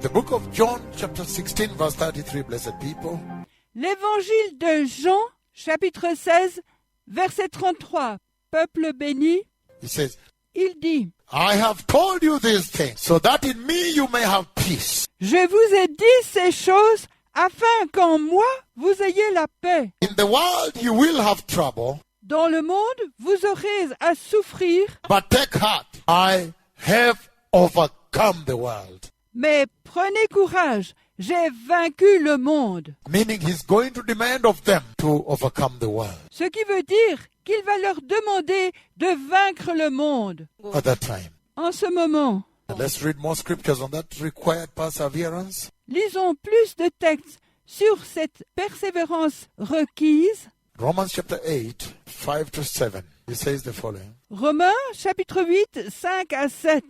The book of John, chapter 16, verse 33, blessed people. L'évangile de Jean, chapitre 16, verset 33. Peuple béni, He says, il dit, I have told you these things so that in me you may have peace. je vous ai dit ces choses afin qu'en moi vous ayez la paix. In the world you will have trouble, Dans le monde, vous aurez à souffrir, but take heart. I have overcome the world. mais prenez courage, j'ai vaincu le monde. Meaning he's going to demand of them to overcome the world Ce qui veut dire qu'il va leur demander de vaincre le monde. at that time. En ce moment, And let's read more scriptures on that required perseverance. lisons plus de textes sur cette persévérance requise. Romans chapter 8, 5 to 7. He says the following. Romains chapitre 8, 5 à 7.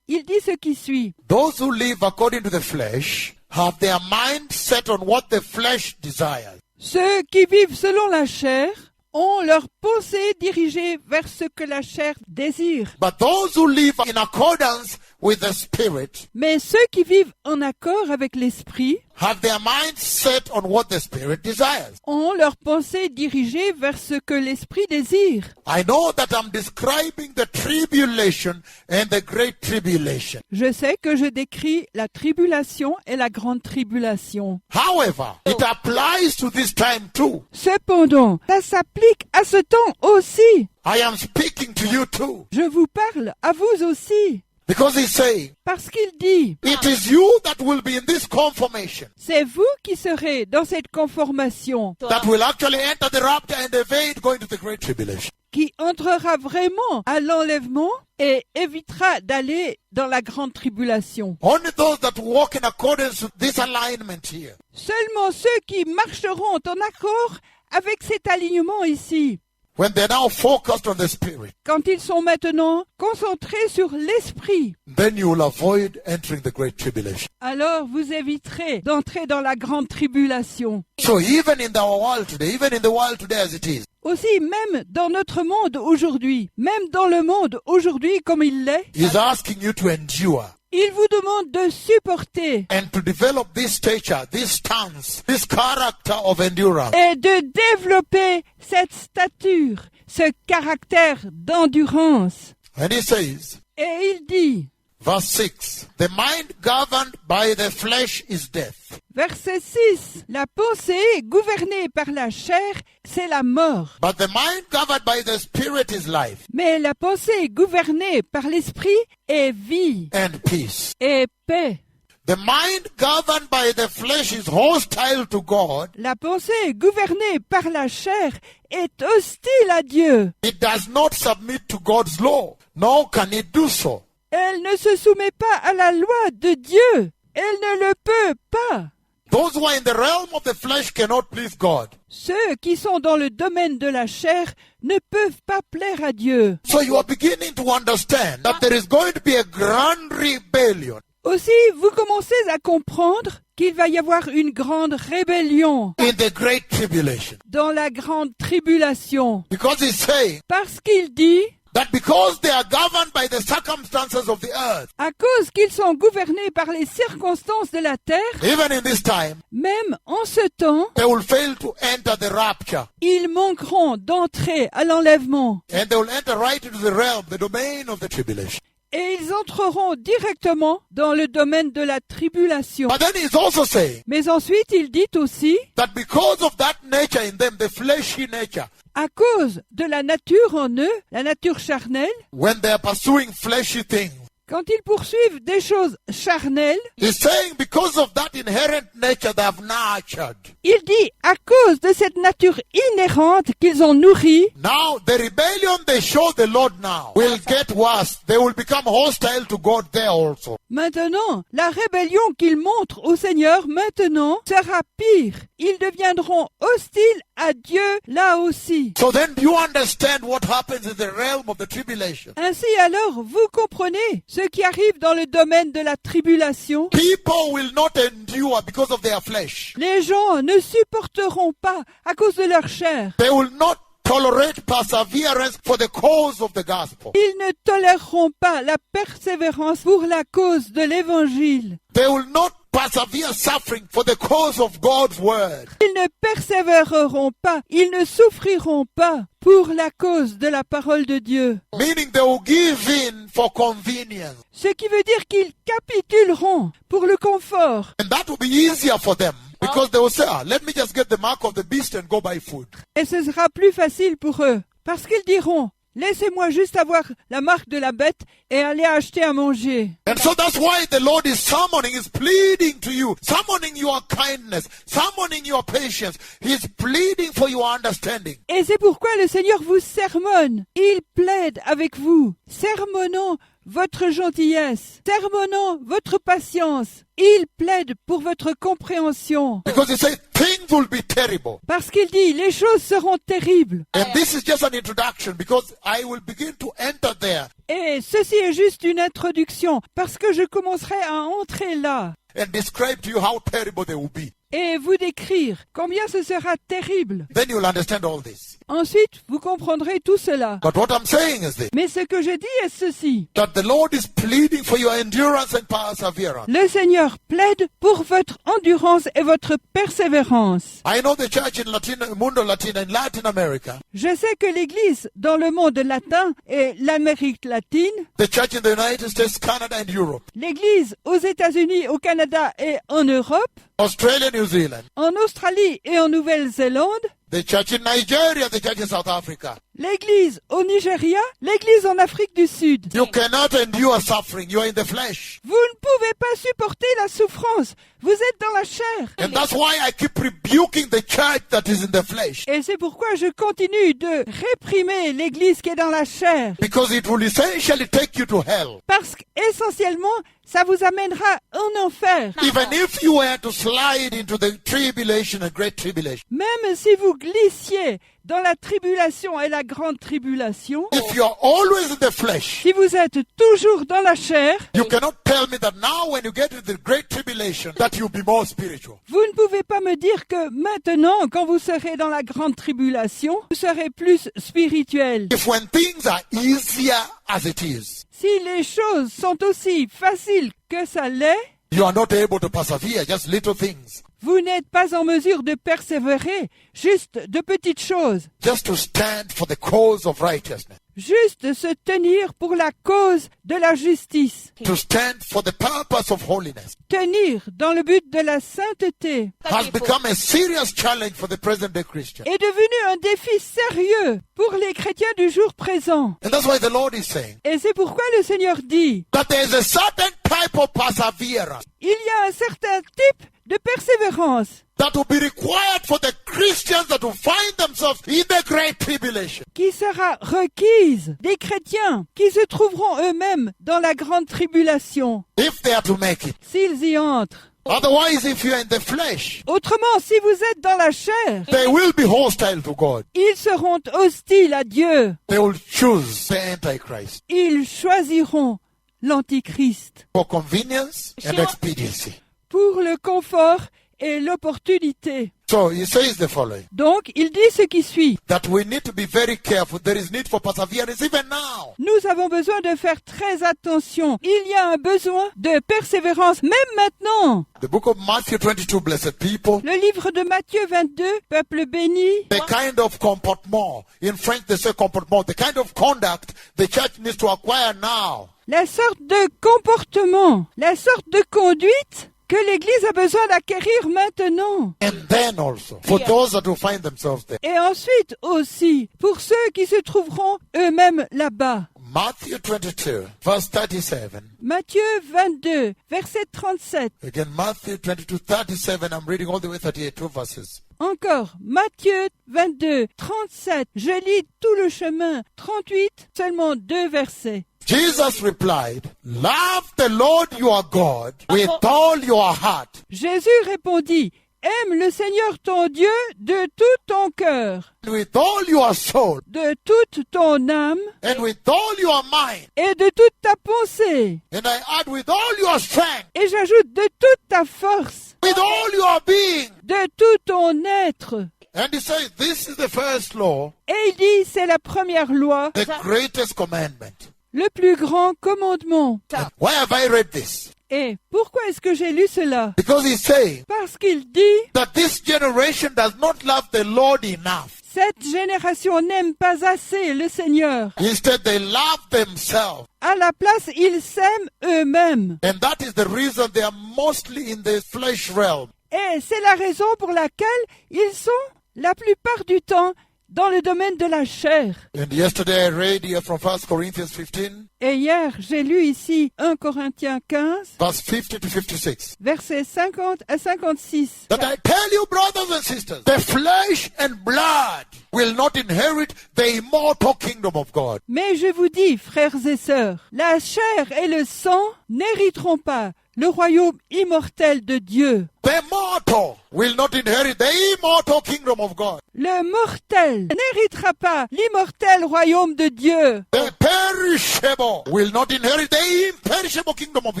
Il dit ce qui suit. Those who live according to the flesh have their mind set on what the flesh desires. Ceux qui vivent selon la chair ont leur pensée dirigée vers ce que la chair désire. But those who live in accordance with the Spirit Mais ceux qui vivent en accord avec l'esprit have their mind set on what the Spirit desires. ont leur pensée dirigée vers ce que l'esprit désire. I know that I'm describing the tribulation and the great tribulation. Je sais que je décris la tribulation et la grande tribulation. However, it applies to this time too. Cependant, ça s'applique à ce temps aussi. I am speaking to you too. Je vous parle à vous aussi. Because he's saying, Parce qu'il dit, it is you that will be in this conformation, c'est vous qui serez dans cette conformation, that will actually enter the rapture and evade going to the great tribulation. qui entrera vraiment à l'enlèvement et évitera d'aller dans la grande tribulation. Only those that walk in accordance with this alignment here Seulement ceux qui marcheront en accord avec cet alignement ici, when they're now focused on the Spirit, quand ils sont maintenant concentrés sur l'esprit, then you will avoid entering the great tribulation. alors vous éviterez d'entrer dans la grande tribulation. So even in our world today, even in the world today as it is, Aussi, même dans notre monde aujourd'hui, même dans le monde aujourd'hui comme il l'est, he's asking you to endure il vous demande de supporter and to develop this stature, this stance, this character of endurance. et de développer cette stature, ce caractère d'endurance. And he says, Et il dit, verse 6, the mind governed by the flesh is death. verset 6, la pensée gouvernée par la chair, c'est la mort. But the mind governed by the Spirit is life Mais la pensée gouvernée par l'esprit est vie and peace. et paix. The mind governed by the flesh is hostile to God. La pensée gouvernée par la chair est hostile à Dieu. It does not submit to God's law, nor can it do so. Elle ne se soumet pas à la loi de Dieu. Elle ne le peut pas. Those who are in the realm of the flesh cannot please God. Ceux qui sont dans le domaine de la chair ne peuvent pas plaire à Dieu. So you are beginning to understand that there is going to be a grand rebellion. Aussi, vous commencez à comprendre qu'il va y avoir une grande rébellion In the great tribulation. dans la grande tribulation. Because he's saying Parce qu'il dit, that because they are governed by the circumstances of the earth, à cause qu'ils sont gouvernés par les circonstances de la terre, even in this time, même en ce temps, they will fail to enter the rapture. ils manqueront d'entrer à l'enlèvement. And they will enter right into the realm, the domain of the tribulation. Et ils entreront directement dans le domaine de la tribulation. But then he's also saying Mais ensuite, il dit aussi, that because of that nature in them, the fleshy nature, à cause de la nature en eux, la nature charnelle, when they are pursuing fleshy things, quand ils poursuivent des choses charnelles, he's saying because of that inherent nature they have nurtured. il dit, à cause de cette nature inhérente qu'ils ont nourrie, Now the rebellion they show the Lord now will get worse. They will become hostile to God there also. maintenant, la rébellion qu'ils montrent au Seigneur maintenant sera pire. Ils deviendront hostiles à Dieu là aussi. So then do you understand what happens in the realm of the tribulation? Ainsi alors, vous comprenez ce qui arrive dans le domaine de la tribulation. People will not endure because of their flesh. Les gens ne supporteront pas à cause de leur chair. They will not tolerate perseverance for the cause of the gospel. Ils ne toléreront pas la persévérance pour la cause de l'évangile. They will not persevere suffering for the cause of God's word. Ils ne persévéreront pas, ils ne souffriront pas pour la cause de la parole de Dieu. Meaning they will give in for convenience. Ce qui veut dire qu'ils capituleront pour le confort. And that will be easier for them. Because they will say, let me just get the mark of the beast and go buy food. Et ce sera plus facile pour eux. Parce qu'ils diront, laissez-moi juste avoir la marque de la bête et aller acheter à manger. And so that's why the Lord is summoning, is pleading to you, summoning your kindness, summoning your patience. He's pleading for your understanding. Et c'est pourquoi le Seigneur vous sermonne. Il plaide avec vous. Sermonnons votre gentillesse, sermonnons votre patience. Il plaide pour votre compréhension. Because he says things will be terrible. Parce qu'il dit, les choses seront terribles. And this is just an introduction because I will begin to enter there Et ceci est juste une introduction, parce que je commencerai à entrer là and describe to you how terrible they will be. et vous décrire combien ce sera terrible. Then you'll understand all this. Ensuite, vous comprendrez tout cela. But what I'm saying is this, Mais ce que je dis est ceci. that the Lord is pleading for your endurance and perseverance. Le Seigneur plaide pour votre endurance et votre persévérance. I know the church in Mundo Latina, in Latin America, Je sais que l'Église dans le monde latin et l'Amérique latine, the church in the United States, Canada and Europe, l'Église aux États-Unis, au Canada et en Europe, Australia, New Zealand, en Australie et en Nouvelle-Zélande, the church in Nigeria, the church in South Africa. l'Église au Nigeria, l'Église en Afrique du Sud. You cannot endure suffering. You are in the flesh. Vous ne pouvez pas supporter la souffrance. Vous êtes dans la chair. And that's why I keep rebuking the church that is in the flesh. Et c'est pourquoi je continue de réprimer l'Église qui est dans la chair. Because it will essentially take you to hell. Parce qu'essentiellement, ça vous amènera en enfer. Even if you were to slide into the tribulation and great tribulation. Même si vous glissiez dans la tribulation et la grande tribulation, If you are always in the flesh, si vous êtes toujours dans la chair, you cannot tell me that now when you get into the great tribulation that you'll be more spiritual. vous ne pouvez pas me dire que maintenant, quand vous serez dans la grande tribulation, vous serez plus spirituel. If when things are easier as it is, Si les choses sont aussi faciles que ça l'est, you are not able to persevere, just little things. vous n'êtes pas en mesure de persévérer, juste de petites choses, Just to stand for the cause of righteousness. juste se tenir pour la cause de la justice, To stand for the purpose of holiness. tenir dans le but de la sainteté, Has become a serious challenge for the present day Christian. est devenu un défi sérieux pour les chrétiens du jour présent. And that's why the Lord is saying Et c'est pourquoi le Seigneur dit, that there is a certain type of perseverance il y a un certain type de persévérance that will be required for the Christians that will find themselves in the great tribulation. qui sera requise des chrétiens qui se trouveront eux-mêmes dans la grande tribulation, If they are to make it. s'ils y entrent. Otherwise, if you are in the flesh, Autrement, si vous êtes dans la chair, they will be hostile to God. ils seront hostiles à Dieu. They will choose the Antichrist Ils choisiront l'Antichrist for convenience and expediency. pour le confort et l'opportunité. So he says the following, Donc, il dit ce qui suit. that we need to be very careful. There is need for perseverance even now. Nous avons besoin de faire très attention. Il y a un besoin de persévérance, même maintenant. The book of Matthew 22, blessed people, Le livre de Matthieu 22, peuple béni, the kind of comportement, in French they say comportement, the kind of conduct the church needs to acquire now. la sorte de comportement, la sorte de conduite que l'Église a besoin d'acquérir maintenant. And then also, for those that will find themselves there. Et ensuite aussi, pour ceux qui se trouveront eux-mêmes là-bas. Matthew 22, verse 37. Matthieu 22, verset 37. Again, Matthew 22, 37. I'm reading all the way 38, two verses. Encore, Matthieu 22, 37. Je lis tout le chemin. 38, seulement 2 versets. Jesus replied, love the Lord your God with all your heart, Jésus répondit, aime le Seigneur ton Dieu de tout ton cœur, with all your soul, de toute ton âme and with all your mind, et de toute ta pensée. and I add with all your strength, Et j'ajoute de toute ta force, with all your being. de tout ton être. And he says, this is the first law, Et il dit, c'est la première loi, the greatest commandment. le plus grand commandement. And why have I read this? Et pourquoi est-ce que j'ai lu cela? Because he's saying Parce qu'il dit, that this generation does not love the Lord enough. cette génération n'aime pas assez le Seigneur. Instead, they love themselves. À la place, ils s'aiment eux-mêmes. And that is the reason they are mostly in the flesh realm. Et c'est la raison pour laquelle ils sont, la plupart du temps, dans le domaine de la chair. And yesterday I read here from 1 Corinthians 15, Et hier, j'ai lu ici 1 Corinthiens 15, verse 50 to 56. versets 50 à 56. That I tell you, brothers and sisters, the flesh and blood will not inherit the immortal kingdom of God. Mais je vous dis, frères et sœurs, la chair et le sang n'hériteront pas le royaume immortel de Dieu. The mortal will not inherit the immortal kingdom of God. Le mortel n'héritera pas l'immortel royaume de Dieu. The perishable will not inherit the imperishable kingdom of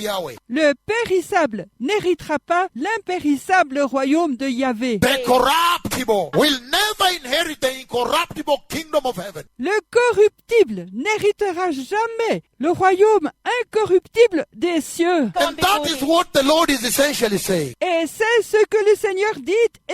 Yahweh. Le périssable n'héritera pas l'impérissable royaume de Yahvé. The corruptible will never inherit the incorruptible kingdom of heaven. Le corruptible n'héritera jamais le royaume incorruptible des cieux. And that is what the Lord is essentially saying. Et c'est ce que le Seigneur dit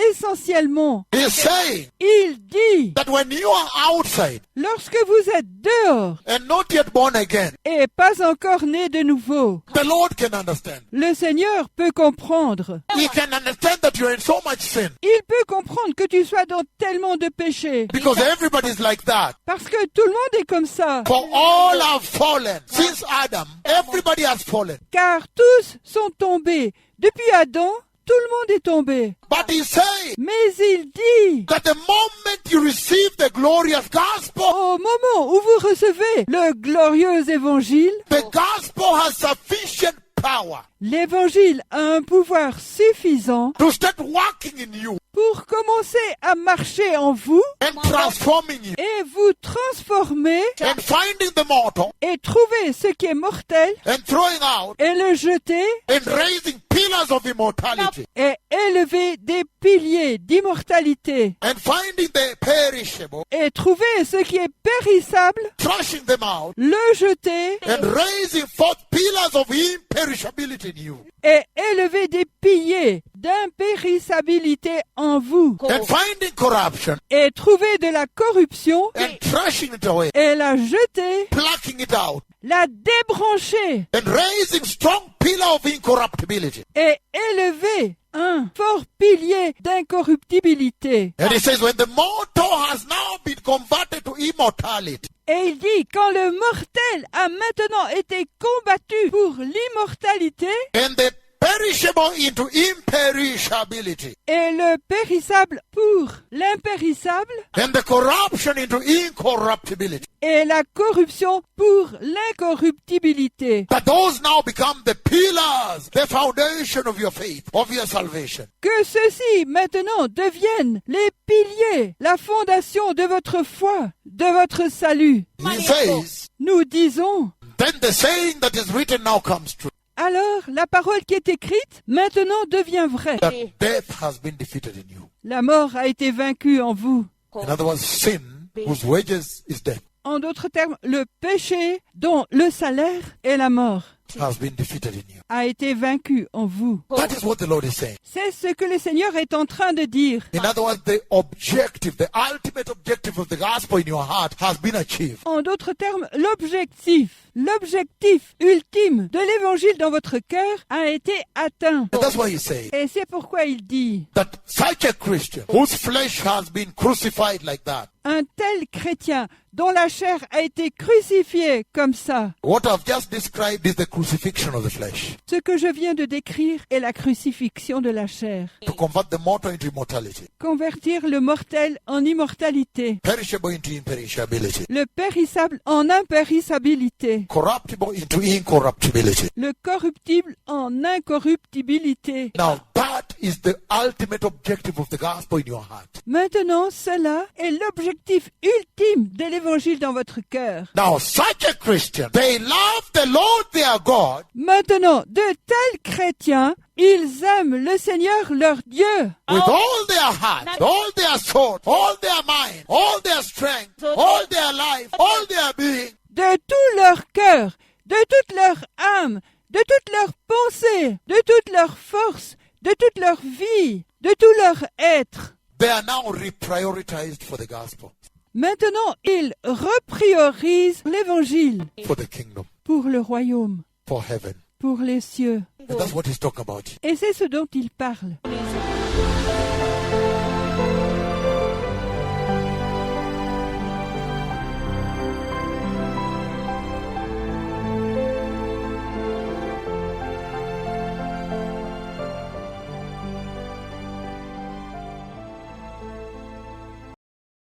essentiellement. He's saying Il dit, that when you are outside lorsque vous êtes dehors and not yet born again, et pas encore né de nouveau, the Lord can understand. le Seigneur peut comprendre. He can understand that you're in so much sin Il peut comprendre que tu sois dans tellement de péchés. because everybody's like that. Parce que tout le monde est comme ça. For all have fallen. Since Adam, everybody has fallen. Car tous sont tombés. Depuis Adam, tout le monde est tombé. But he's saying Mais il dit, that the moment you receive the glorious gospel, au moment où vous recevez le glorieux évangile, the gospel has sufficient power l'évangile a un pouvoir suffisant to start working in you pour commencer à marcher en vous and transforming you et vous transformer and finding the mortal et trouver ce qui est mortel and throwing out et le jeter and raising pillars of immortality et élever des piliers d'immortalité and finding the perishable, et trouver ce qui est périssable, thrashing them out le jeter and raising forth pillars of imperishability in you et élever des piliers d'impérissabilité en vous and finding corruption et trouver de la corruption and thrashing it away, et la jeter, plucking it out la débrancher and raising strong pillar of incorruptibility. et élever un fort pilier d'incorruptibilité. And he says when the mortal has now been converted to immortality, Et il dit, quand le mortel a maintenant été combattu pour l'immortalité and the perishable into imperishability, et le périssable pour l'impérissable and the corruption into incorruptibility, et la corruption pour l'incorruptibilité, that those now become the pillars, the foundation of your faith, of your salvation. que ceux-ci maintenant deviennent les piliers, la fondation de votre foi, de votre salut. He says, Nous disons, then the saying that is written now comes true, alors la parole qui est écrite maintenant devient vraie. that death has been defeated in you. La mort a été vaincue en vous. In other words, sin, whose wages is death, En d'autres termes, le péché dont le salaire est la mort has been defeated in you. a été vaincu en vous. That is what the Lord is saying. C'est ce que le Seigneur est en train de dire. In other words, the objective, the ultimate objective of the gospel in your heart has been achieved. En d'autres termes, l'objectif ultime de l'évangile dans votre cœur a été atteint. And that's why he's saying Et c'est pourquoi il dit, that such a Christian whose flesh has been crucified like that, un tel chrétien dont la chair a été crucifiée comme ça. what I've just described is the crucifixion of the flesh, Ce que je viens de décrire est la crucifixion de la chair. to convert the mortal into immortality, Convertir le mortel en immortalité. perishable into imperishability, Le périssable en impérissabilité. corruptible into incorruptibility. Le corruptible en incorruptibilité. Now that is the ultimate objective of the gospel in your heart. Maintenant, cela est l'objectif ultime de l'évangile dans votre cœur. Now such a Christian, they love the Lord their God Maintenant, de tels chrétiens, ils aiment le Seigneur leur Dieu with all their heart, all their soul, all their mind, all their strength, all their life, all their being. de tout leur cœur, de toute leur âme, de toute leur pensée, de toute leur force, de toute leur vie, de tout leur être. They are now reprioritized for the gospel, Maintenant, ils repriorisent l'évangile for the kingdom, pour le royaume, for heaven. pour les cieux. And that's what he's talking about. Et c'est ce dont il parle.